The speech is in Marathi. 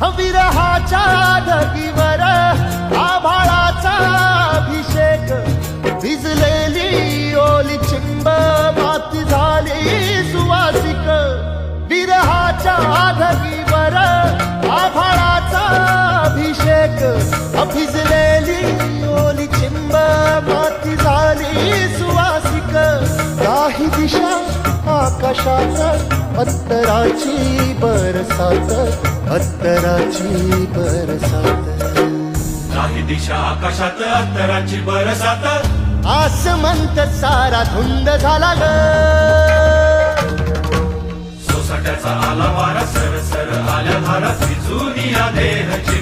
विरहाच्या ढगीवर आभाळाचा अभिषेक, भिजलेली ओली चिंब माती झाली सुवासिक. विरहाच्या ढगीवर आभाळाचा अभिषेक, भिजलेली ओली चिंब माती झाली सुवासिक. काही दिशा आकाशात अत्तराची बरसात, अत्तराची बरसात. काही दिशा आकाशात अत्तराची बरसात. आसमंत सारा धुंद झाला ग, सोसाट्याचा आला वारा, सरसर आल्या धारा, भिजून या देहची